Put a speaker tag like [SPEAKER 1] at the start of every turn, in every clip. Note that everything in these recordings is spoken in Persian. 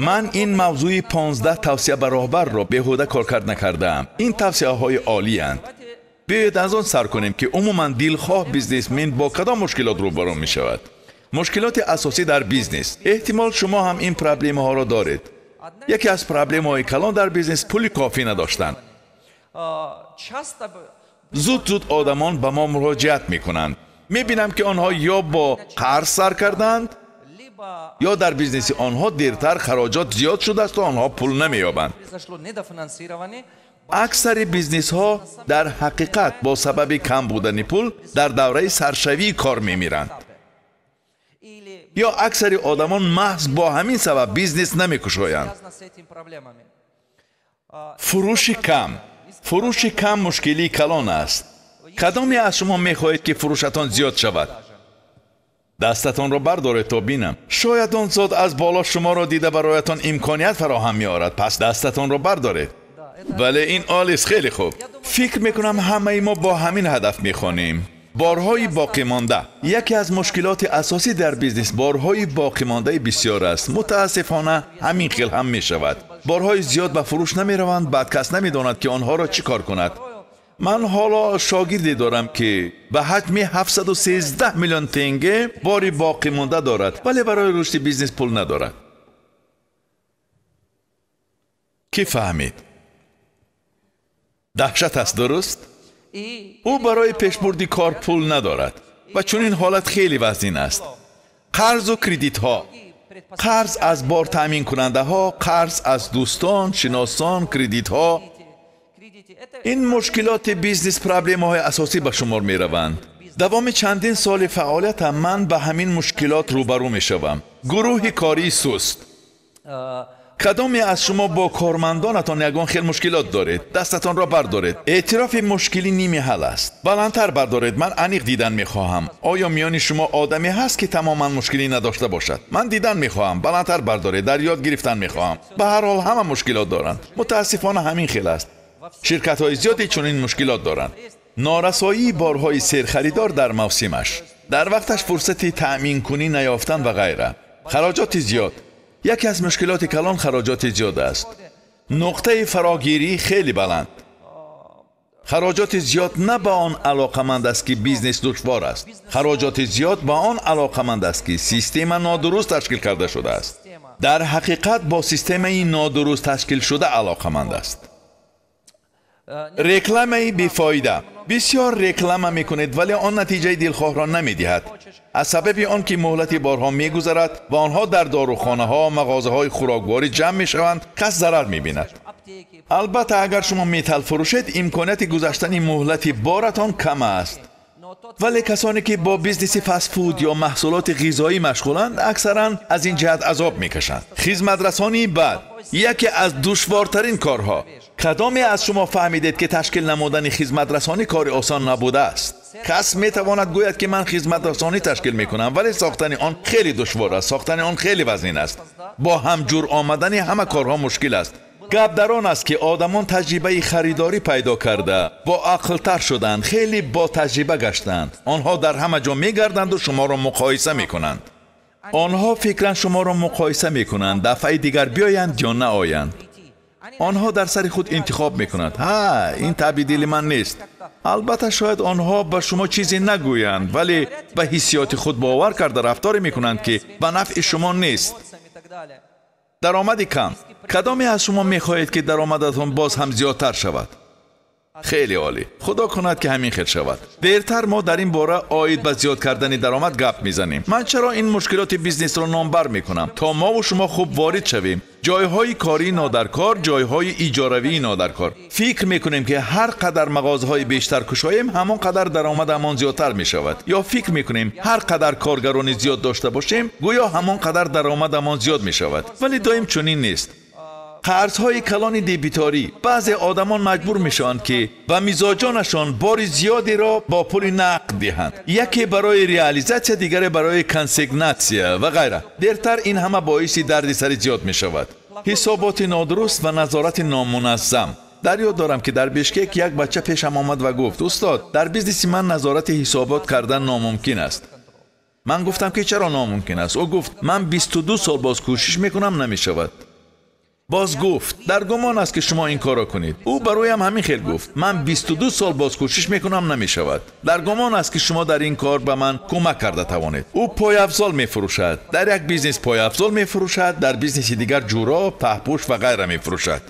[SPEAKER 1] من این موضوع 15 توصیه به راهبر را بیهوده کارکرد نکردم. این توصیه های عالی اند. بیایید از آن سر کنیم که عموما دلخواه بیزنسمن با کدام مشکلات روبرو می شود. مشکلات اساسی در بیزنس. احتمال شما هم این پرابلم ها را دارید. یکی از پرابلم های کلان در بیزنس پول کافی نداشتن. زود آدمان به ما مراجعت می کنند. می بینم که آنها یا با قرض سر کردند یا در بیزنس آنها دیرتر خراجات زیاد شده است و آنها پول نمی یابند. اکثر بیزنس ها در حقیقت با سبب کم بودن پول در دوره سرشوی کار می میرند. یا اکثر آدمان محض با همین سبب بیزنس نمی کشایند. فروش کم مشکلی کلان است. کدامی از شما می خواهید که فروشتان زیاد شود؟ دستتان را بردارید تا بینم. شاید آن ذات از بالا شما را دیده برایتان امکانیت فراهم می آورد. پس دستتان را بردارید. ولی این آلیس خیلی خوب. فکر میکنم همه ما با همین هدف میخوانیم. بارهای باقی مانده. یکی از مشکلات اساسی در بیزنس بارهای باقی مانده بسیار است. متاسفانه همین خیل هم میشود. بارهای زیاد به فروش نمیروند، بعد کس نمیداند که آنها را چی کار کند. من حالا شاگردی دارم که به حجم 713 میلیون تنگه باری باقی مانده دارد، ولی برای رشد بیزنس پول ندارد. کی فهمید؟ دهشت است، درست؟ او برای پیشبردی کار پول ندارد و چون این حالت خیلی وزین است. قرض و کردیت ها، قرض از بار تامین کننده ها، قرض از دوستان، شناسان، کردیت ها. این مشکلات بیزنس پرابلم های اساسی به شمار می روند. دوام چندین سال فعالیت من به همین مشکلات روبرو می شوم. گروه کاری سست. کدامی از شما با کارمندانتان یگان خیلی مشکلات دارید؟ دستتان را بردارید. اعتراف مشکلی نیمی حل است. بلندتر بردارید. من عمیق دیدن میخواهم. آیا میان شما آدمی هست که تماما مشکلی نداشته باشد؟ من دیدن میخواهم. بلندتر بردارید. در یاد گرفتن میخواهم. به هر حال همه مشکلات دارند. متاسفانه همین خیلی است. شرکت های زیادی چنین مشکلات دارند. نارسایی بارهای سرخریدار در موسمش، در وقتش فرصتی تأمین کنی نیافتن و غیره. خراجات زیاد. یکی از مشکلات کلان خراجات زیاد است. نقطه فراگیری خیلی بلند. خراجات زیاد نه به آن علاقمند است که بیزنس دشوار است. خراجات زیاد به آن علاقمند است که سیستم نادرست تشکیل کرده شده است. در حقیقت با سیستم این نادرست تشکیل شده علاقمند است. رکلام بیفایده. بسیار رکلام میکنید ولی آن نتیجه دلخواه را نمیدهد. از سبب آن که مهلت بارها میگذرد و آنها در داروخانه ها، مغازه های خوراکواری جمع میشوند، کس ضرر میبیند. البته اگر شما میتل فروشید امکانیت گذشتن مهلت بارتان کم است. ولی کسانی که با بیزنس فست فود یا محصولات غذایی مشغولند اکثرا از این جهت عذاب میکشند. خدمت رسانی بد یکی از دشوارترین کارها. کدامی از شما فهمیدید که تشکیل نمودن خدمت رسانی کار آسان نبوده است؟ کس میتواند گوید که من خدمت رسانی تشکیل میکنم ولی ساختن آن خیلی دشوار است. ساختن آن خیلی وزین است. با هم جور آمدن همه کارها مشکل است. گپ در آن است که آدمان تجربه خریداری پیدا کرده، با عقل تر شدند، خیلی با تجربه گشتند. آنها در همه جا میگردند و شما را مقایسه میکنند. آنها فکرن شما را مقایسه میکنند دفعه دیگر بیایند یا نه آیند. آنها در سر خود انتخاب میکنند. این تبدیل من نیست. البته شاید آنها به شما چیزی نگویند ولی به حسیات خود باور کرده رفتاری میکنند که به نفع شما نیست. درآمد کم. کدامی از شما میخواهید که درآمدتان باز هم زیادتر شود؟ خیلی عالی. خدا کند که همین خیر شود. دیرتر ما در این باره عاید به زیاد کردن درآمد گپ میزنیم. من چرا این مشکلات بیزنس را نامبر میکنم؟ تا ما و شما خوب وارد شویم. جایهای کاری نادرکار، جایهای ایجاروی نادرکار. فکر میکنیم که هر قدر مغازهای بیشتر کشاییم همان قدر درآمدمان زیادتر میشود. یا فکر میکنیم هر قدر کارگران زیاد داشته باشیم گویا همان قدر درآمدمان زیاد میشود. ولی دائم چنین نیست. قرضهای کلان دیبیتاری. بعضی آدمان مجبور میشوند که به مزاجانشان بار زیادی را با پول نقد دهند. یکی برای ریالیزاسیا، دیگری برای کانسیگناسیا و غیره. دیرتر این همه باعث دردسر زیاد میشود. حسابات نادرست و نظارت نامنظم. در یاد دارم که در بشکک یک بچه پیشم آمد و گفت استاد در بیزنس من نظارت حسابات کردن ناممکن است. من گفتم که چرا ناممکن است؟ او گفت من 22 سال باز کوشش میکنم نمیشود. باز گفت در گمان است که شما این کار را کنید. او برایم همین خیل گفت. من 22 سال باز کوشش میکنم نمی شود. در گمان است که شما در این کار به من کمک کرده توانید. او پای افضل می فروشد. در یک بیزنس پای افضل می فروشد، در بیزنس دیگر جوراب، پهپوش و غیره می فروشد.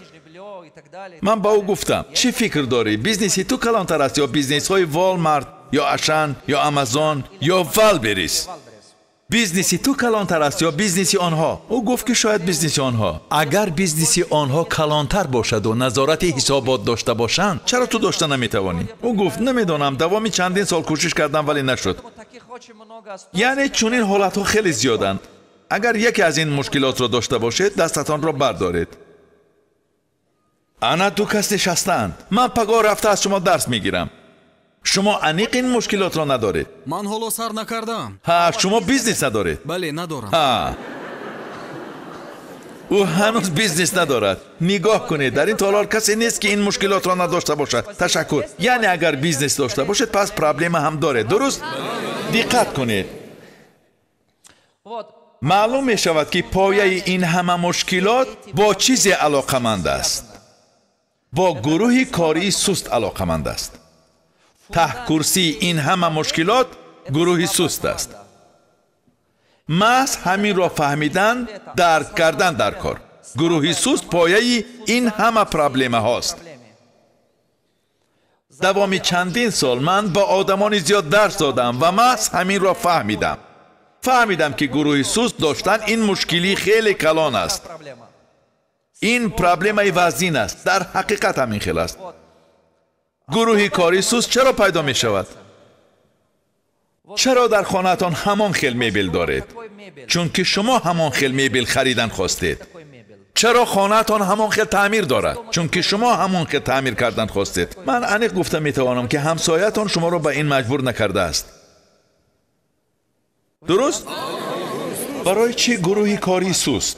[SPEAKER 1] من با او گفتم چی فکر داری؟ بیزنسی تو کلانتر است یا بیزنس های والمارت یا اشن یا آمازون یا والبریس؟ بیزنسی تو کلانتر است یا بیزنسی آنها؟ او گفت که شاید بیزنسی آنها. اگر بیزنسی آنها کلانتر باشد و نظارت حسابات داشته باشند، چرا تو داشته نمیتوانی؟ او گفت نمیدانم، دوامی چندین سال کوشش کردم ولی نشد. یعنی چنین حالت ها خیلی زیادند. اگر یکی از این مشکلات را داشته باشید دستتان را بردارید. انا دو کس نشستند. من پگاه رفته از شما درس میگیرم. شما انیق این مشکلات را ندارید.
[SPEAKER 2] من حالا سر نکردم.
[SPEAKER 1] شما بیزنس ندارید.
[SPEAKER 2] بله ندارم.
[SPEAKER 1] او هنوز بیزنس ندارد. نگاه کنید، در این تالار کسی نیست که این مشکلات را نداشته باشد. تشکر. یعنی اگر بیزنس داشته باشد پس پرابلم هم داره. درست؟ دقت کنید. معلوم می شود که پایه این همه مشکلات با چیزی علاقمند است. با گروه کاری سست علاقمند است. ته کرسی این همه مشکلات گروهی سست است. محض همین را فهمیدن، درک کردن در کار. گروهی سست پایه این همه پرابلم هاست. دوامی چندین سال من با آدمان زیاد درس دادم و محض همین را فهمیدم که گروهی سست داشتن این مشکلی خیلی کلان است. این پرابلم وزین است. در حقیقت همین خیلی است. گروهی کاری سست چرا پیدا می شود؟ چرا در خانه‌تان همان خیل میبل دارید؟ چون که شما همان خیل میبل خریدن خواستید. چرا خانه‌تان همان خیل تعمیر دارد؟ چون که شما همان خیل تعمیر کردن خواستید. من انیق گفتم میتوانم که همسایتان شما را به این مجبور نکرده است. درست؟ برای چی گروهی کاری سست؟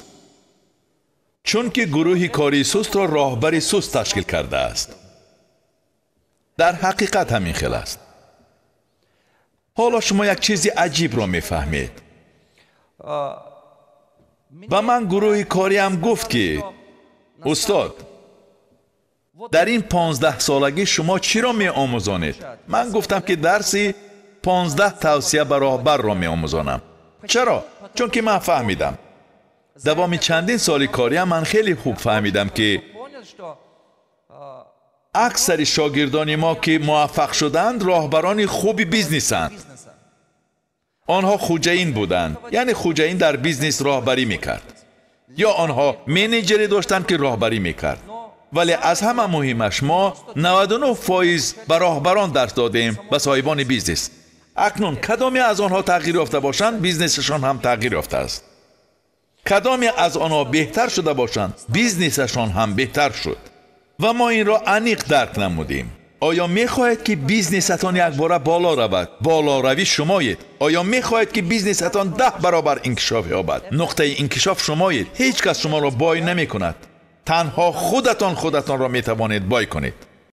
[SPEAKER 1] چون که گروهی کاری سست را راهبری سست تشکیل کرده است. در حقیقت همین خیل است. حالا شما یک چیزی عجیب را میفهمید. و من گروهی کاری هم گفت که استاد در این 15 سالگی شما چی را می آموزانید؟ من گفتم که درسی 15 توصیه به راهبر را می آموزانم. چرا؟ چون که من فهمیدم. دوامی چندین سالی کاری هم من خیلی خوب فهمیدم که اکثر شاگردان ما که موفق شدند راهبران خوبی بیزنسند. آنها خوجین بودند، یعنی خوجین در بیزنس راهبری میکرد، یا آنها منیجری داشتند که راهبری میکرد. ولی از همه مهمش ما 99% به راهبران درس دادیم، به صاحبان بیزنس. اکنون کدامی از آنها تغییر یافته باشند بیزنسشان هم تغییر یافته است. کدامی از آنها بهتر شده باشند بیزنسشان هم بهتر شد. و ما این را انیق درک نمودیم. آیا میخواهید که بیزنستان یک باره بالا رود؟ بالا روی شمایید. آیا میخواهید که بیزنستان 10 برابر انکشاف یابد؟ نقطه انکشاف شمایید. هیچ کس شما را بای نمی کند. تنها خودتان را میتوانید بای کنید.